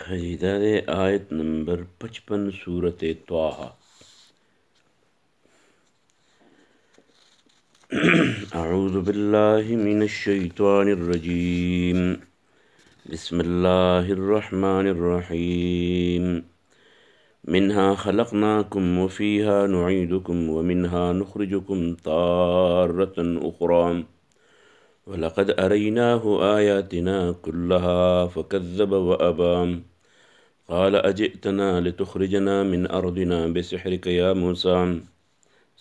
خریدار آیت نمبر 55 सूरत त्वाहा। أعوذ بالله من الشيطان الرجيم بسم الله الرحمن الرحيم منها خلقناكم وفيها نعيدكم ومنها نخرجكم تارة أخرى ولقد أريناه آياتنا كلها فكذب وأبى قال أجئتنا لتخرجنا من أرضنا بسحرك يا موسى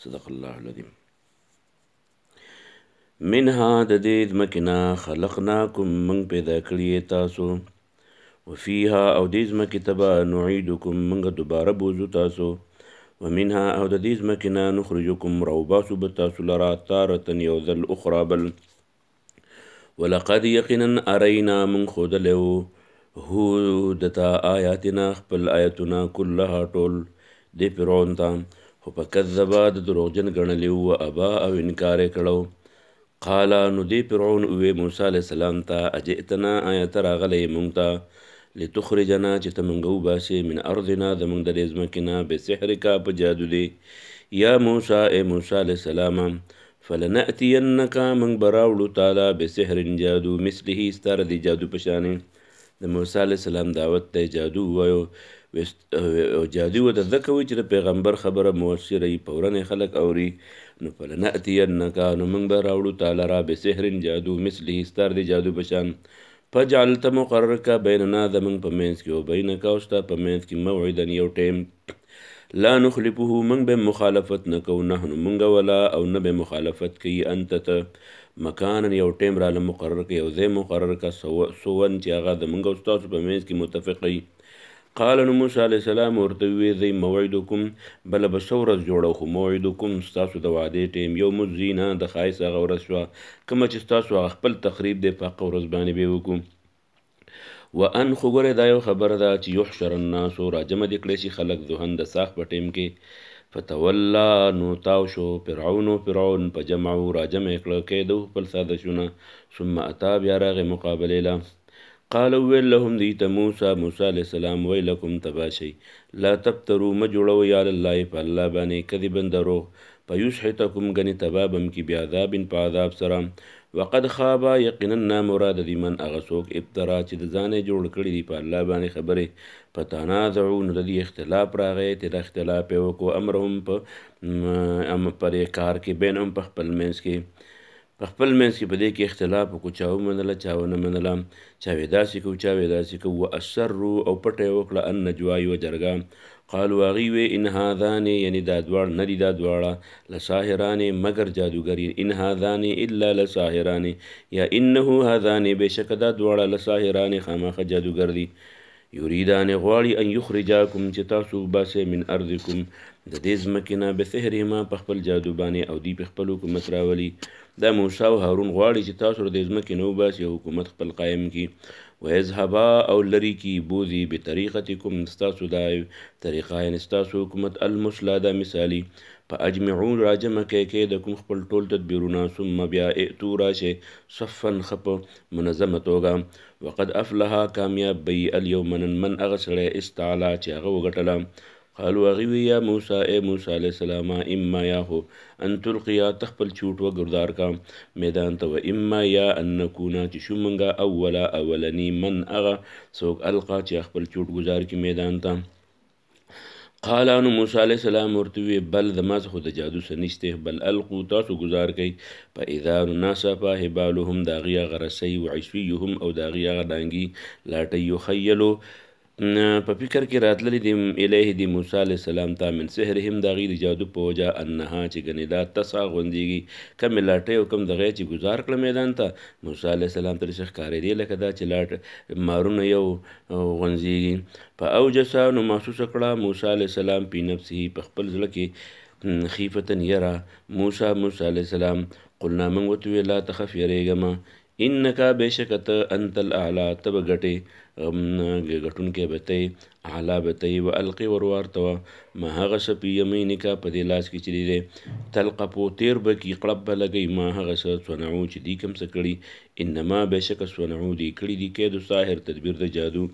صدق الله العظيم. منها ددید مکنا خلقناکم من پیدا کړی تاسو وفيها او دیز مکتبا نعيدكم منغ دوباره بوزو تاسو ومنها او ددیز مکنا نخرجكم روباسو بتاسو لرا تارة یوذل اخرى بل ولقد یقینا ارینا من خودلو هو دتا آیاتنا خپل آیاتنا کلها ټول دی فرعون ته خو په کذبا د دروغجن ګڼلی و ابا او انکار یې کړو. قالا نو دی فرعون وی موسی علیه السلام ته اجئتنا آیت راغلی مونږ ته لتخرجنا چې ته مونږ وباسې من ارضنا زمونږ د دې ځمکې نه بسحرکا په جادو دی یا موسی ای موسی علیه السلام فلنأتینک من براوړو تعالی بسحر جادو مثله ستاره دی جادو په شانې د موسی علیه السلام دعوت ته جادو وایو جادو ورته زده کوي چې د پیغمبر خبره مؤثره وي فورا خلک اوري نو فلنأتینک نو موږ به راوړو تعالی را بسحر جادو مثله ستاره دی جادو په شان فجعلت مقرر کا بیننا زموږ په منځ کې او بینک او ستا په منځ کې موعدا یو ټیم لا نخلفه من به مخالفت نکو نحن منگا ولا او نه به مخالفت کی انت ته مکان یو ټیم را مقرر کی او زه مقرر کا سوون چې هغه د منګو استاد په منځ کې متفقی. قال نو موسی علیہ السلام ورته وی زی موعدکم بل بسورز جوړو خو موعدکم تاسو د وعده ټیم یوم الزینا د خایس هغه ورځ شو کوم چې تاسو خپل تقریب د پاک ورځ باندې به وکم وان خبره دا یو خبره ده چې یحشر الناس راجمع د کړي شي خلق ذهن د ساخ په ټیم کې فتولا نو تاو شو فرعون په جمعو راجمع کړه کېدو خپل ساده شونه ثم اتا بیا راغې مقابله له قالوا ویل لهم دیت موسی علیہ السلام ویلکم تباشی لا تبترو مجوړو یا الله په الله باندې کذبا دروغ فیسحتکم غنی تبابم کی بیاذاب په عذاب سره وقد خابا یقینا مراد دی من هغه څوک ابترا چې د ځانې جوړ کړي دی په الله باندې خبرې فتنازعوا نو د دې اختلاف راغی چې د اختلاف یې وکړو امرهم په کار کې بینهم په خپل منځ کې په دې کې اختلاف وکړو چا ومنله چا ونه منله چا وې داسې کوو چا وې داسې کوو واسروا او پټه یې وکړه النجوا یوه جرګه قالوا هغوی وې ان هذان یعنی دا دواړه نه دي دا دواړه لساحران مگر جادوګر ان هذان الا لساحران یا انه هذان بېشکه دا دواړه لساحران خامخه جادوګر دي یریدان غواړي ان یخرجاکم چې تاسو وباسئ من ارضکم د دې ځمکې نه بسحرهما په خپل جادو باندې او دوی په خپل حکومت راولي دا موسی او هارون غواړي چې تاسو د دې ځمکې نه وباسئ حکومت خپل قایم کړي ویذهبا او لري کی بوزي بطریقتکم ستاسو دا طریقه یعنې ستاسو حکومت المثلا دا مثالي فاجمعوا راجمع کیدکم خپل ټول تدبیرونه ثم بیا ائتو راشئ صفا خپ منظمه توګه وقد افلح کامیاب بی اليوم من هغه سړی استعلا چې هغه وګټله قالوا هغوی یا موسی ای موسی علیه السلام اما یا خو ان تلقیا تخپل چوټ وګردار کا میدان ته و اما یا ان نکونا چې شو منګه اولنی من هغه څوک القا چې خپل چوټ گزار کی میدان ته. قال انو موسی علیہ السلام ورته وی بل زما څخه د جادو څه نشته بل القو تاسو گزار کوي فاذا ناسف حبالهم داغیا غرسی وعشویهم او داغیا غدانګي لاټي یخیلو په فکر کې راتللی دی الیه دی موسی علیہ السلام ته من سحرهم داغي د جادو په وجه انها چې ګنې دا تسا غوندېږي کم لاټۍ او کم دغه چې گزار کړه میدان ته موسی علیہ السلام ته ښکارې دی لکه دا چې لاټ مارونه یو غونځېږي په اوجسا نو محسوس کړه موسی علیہ السلام په نفسه په خپل ځل کې خیفتن یرا موسی علیہ السلام قلنا من وتوی لا تخف یریګما انکا بشکت انت الاعلى تب غټي غټون کې بته اعلی بتی و القی ورورتوه ما هغه څه په یمینکه په دې لاس کې چې دی تلقفو تیر به کې قړب به لګی ما هغه څه صنعو چې دی کوم څه کړي انما بېشکه صنعو دی کړي دي کید ساحر تدبیر د جادو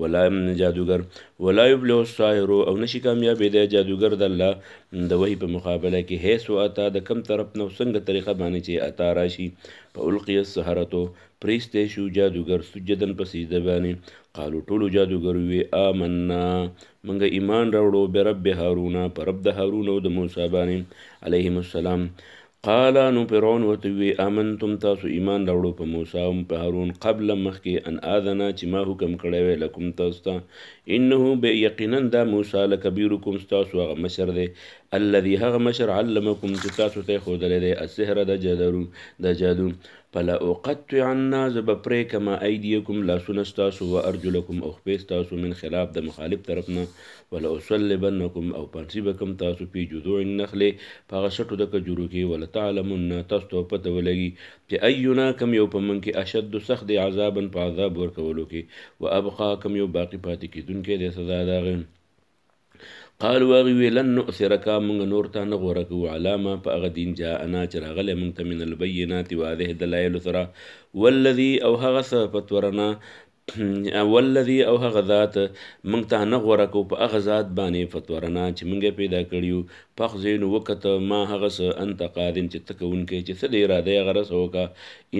ولا جادوګر ولا یبلغ الساحر او نشي کامیابې دی جادوګر د الله د وحی په مقابله کې هیڅ اتا د کم طرف نو څنګه طریقه باندې چې اتا راشي فالقي السحرة پریسته شو جادوګر سجدن په سجده باندې قالو ټولو جادوګر وی آمنا منګه ایمان راوړو برب هارون پر رب د هارون او د موسی باندې علیهم السلام قال نو فرعون وتوی آمنتم تاسو ایمان راوړو په موسی او په هارون قبل مخکې ان اذنا چې ما حکم کړی وی لکم تاسو ته انه بيقینا دا موسی لکبیرکم تاسو هغه مشر دی الذي هغه مشر علمکم چې تاسو ته ښودلی دی السحر د جادو فلا اقطعن زب پرې کما ایدیکم لاسونه ستاسو و ارجلکم او خپې ستاسو من خلاف د مخالف طرفنه ولا اصلبنکم او پانسی بکم تاسو په جذوع النخل په هغه شټو د کجورو کې ولا تعلمن تاسو ته پته ولګي چې اینا کم یو په من کې اشد سخت عذابا په عذاب ورکولو کې و ابقا کم یو باقی پاتې کیدونکې د سزا داغه قالوا وی لن نؤثرك من نور ته نه غوړه کو علامه په هغه دین جاءنا چې راغلی موږ ته من البینات واضح دلایل سره والذي او هغه څه فتورنا والذي او هغه ذات موږ ته نه غوړه کو په هغه ذات باندې فتورنا چې موږ پیدا کړیو فخزین وکته ما هغه څه انت قادن چې تکونکې چې څه دی اراده غرس وکا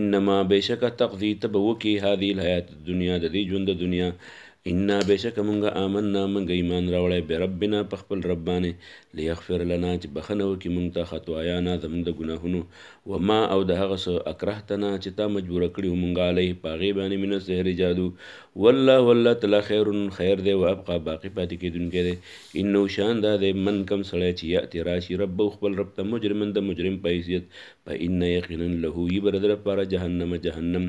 انما بشک تقضی تبوکی هذه الحیات الدنیا د دې ژوند د دنیا انا بشک مونږه آمنا مونږه ایمان راوړی بربنا په خپل رب باندې لیغفر لنا چې بخنه وکړي مونږ ته خطایانا زموږ د ګناهونو وما او د هغه څه اکرهتنا چې تا مجبوره کړي وو مونږ علیه په هغې باندې من السحر جادو والله تعالی خیر دی و ابقا باقي پاتې کېدونکی دی انه شان دا دی من کم سړی چې یاتي راشي رب خپل رب ته مجرمن د مجرم په حیثیت فإن یقینا له یې به د لپاره جهنم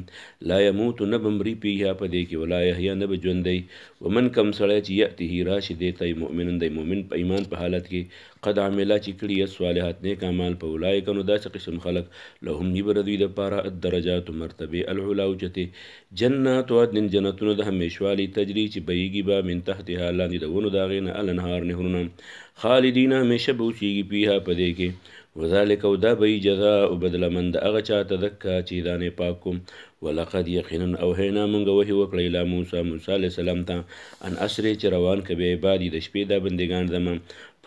لا یموت نه به مري فیها په دې کې ولا یحیا نه به ژوندی ومن کم سړی چې یاته راشي دی ته مؤمن دی مؤمن په ایمان په حالت کې قد عمله چې کړي صالحات نیک اعمال په اولایک نو داسې قسم خلق لهم یبر دوی دپاره الدرجات مرتبه العلا اوچتې جنات عدن جنتونه د همیشوالي تجري چې بهیږي به من تحتها لاندې د ونو د هغې نه الانهار نهرونه خالدین همیشه به اوسیږي فیها په دې کې وذلك او دا به جزاء بدل من د هغه چا تذکا چې دانې پاک کوم ولقد یقینا اوحینا موږ وحی وکړی الی موسی علیه السلام ته ان اسرې چې روان که به عبادي د شپې دا بندګان زما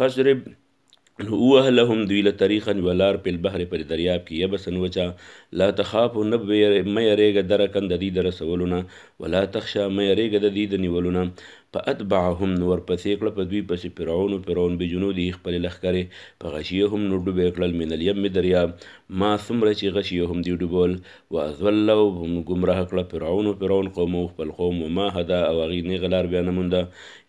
فضرب ووهه لهم دوی له طریقا ولار په البحر پر دریاب کې یبسن وچا لا تخافوا نه مه یریږه درکن د دې د رسولونه ولا تخشا مه یریږه د دې د نیولونه فاتبعهم ورپسې کړه په دوی پسې فرعون بجنودي خپل لښکرې فغشیهم نو ډوبې کړل من الیم دریاب ما څومره چې غشیهم دوی ډوبول واضلهم ګمراه کړه فرعون قومه خپل قوم وما هدا او هغې نیغه لار بیا نه مونده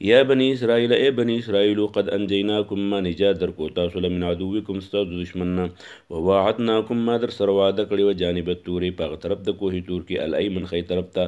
یا بني اسرائیل ای بني اسرائیلو قد انجیناکم ما نجات درکو تاسو له من عدوکم ستاسو دشمن نه وواعدناکم ما در سره وعده کړې وه جانب الطورې په هغه طرف د کوهي تور کې الایمن ښی طرف ته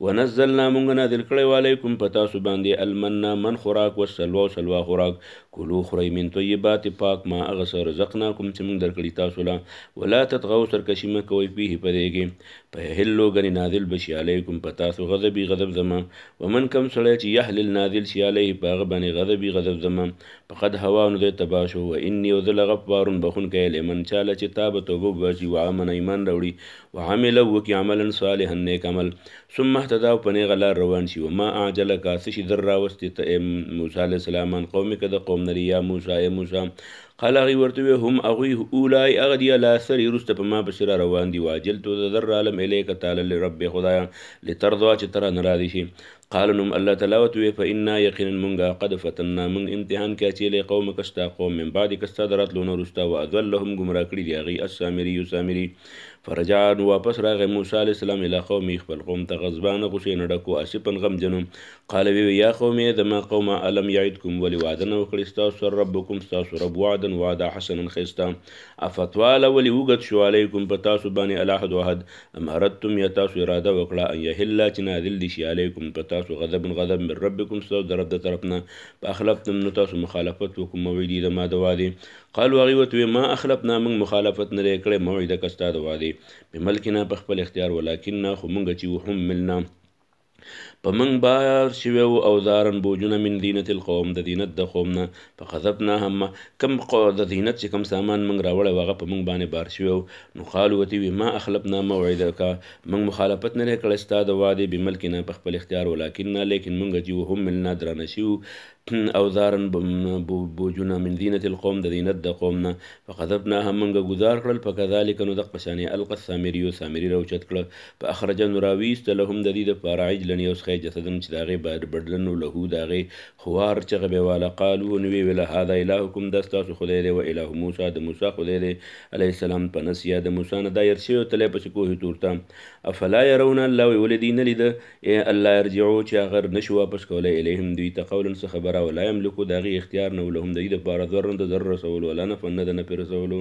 ونزلنا مونږ نازل کړی و علیکم په تاسو باندې المنا من خوراک والسلوا خوراک کلو خورئ من طیبات پاک ما هغه څه رزقناکم چې موږ درکړي تاسو له ولا تطغوا سرکشي مه کوئ فیه په دې کې فیحلو ګنې نازل بشي علیکم په تاسو غضبي غضب زما ومن کم سړی چې یحلل نازل شي علیه په هغه باندې غضبي غضب زما فقد هوا نو دی تباه شو و اني او زه لغفار بخونکی لمن چاله چې تابه توبه وباسي وامن ایمان راوړي وعمل وکړي عملا صالحا نیک عمل ثم اهتدا او په نیغه لار روان شي وما اعجلک څه شي در راوستې ته موسی علیه السلام عن قومک د قوم نه یا موسی قال هغې ورته وی هم هغوی اولای هغه دي لا سرې وروسته په ما پسې را روان دي واجلتو د در رالم الیک تعالی لرب خدایه لترضا چې ته رانه راضي شي قال نوم الله تعالی ورته وی فانا یقینا مونږه قد فتنا مونږ امتحان کې اچېلی قومک ستا قوم من بعدک ستا د راتلو نه وروسته واضلهم ګمراه کړي دي هغې السامري فرجع واپس راغی موسی علیه السلام الی قومي خپل قوم ته غضبانه غوسې نه ډک و اسفا غمجن قال وی یا قومې زما قومه الم یعدکم ولې وعده نه وکړې ستاسو سره ربکم ستاسو رب وعده حسنا ښایسته افتواله ولې اوږد شو علیکم په تاسو باندې العهد وعهد ام اردتم یا تاسو اراده وکړه ان یحل چې نازل دي شي علیکم په تاسو غضب من ربکم ستاسو د رب د طرف نه فاخلفتم نو تاسو مخالفت وکړو موعدې د ما د وعدې قالوا هغې ورته وی ما اخلفنا موږ مخالفت نه دی کړی موعدک ستا د وعدې بملکنا په خپل اختیار ولکننا خو موږ چې حملنا په موږ بار شوي وو اوزارن بوجونه من زینت القوم د زینت د قوم نه فخذفنا هم کم د زینت چې کم سامان موږ راوړی وو هغه په موږ باندې بار شوی وو نو قالو ورته وی ما اخلفنا موعدک موږ مخالفت نه کړی ستا د وعدې بملکنا په خپل اختیار ولکننا لیکن موږ چې هم ملنا درانه شوو اوزارن بوجونه من زینت القوم د زینت د قوم نه فخذفنا هم موږ ګزار کړل فکذلک نو دغه پشانې القى السامري سامري راوچت کړه فاخرج نو راویست لهم د دې دپاره عجلا یو سخی جسدن چې د هغې بدلن و له د هغې خوار چغې به واله قالو نو ویې ویله هذا الهکم دا ستاسو خدای دی و اله موسی د موسی خدای دی علیه السلام په نسیه د موسی نه دا هېر شوی تلی پسې کوهي تورته افلا یرون الله وی ولې دوی نه لیده الله یرجعو چې هغه نشي واپس کولی الیهم دوی ته قولا څه خبره ولا یملکو د هغې اختیار نه و لهم د دوی دپاره ضرن د ضرر رسولو ولا نفعا نه د نفع رسولو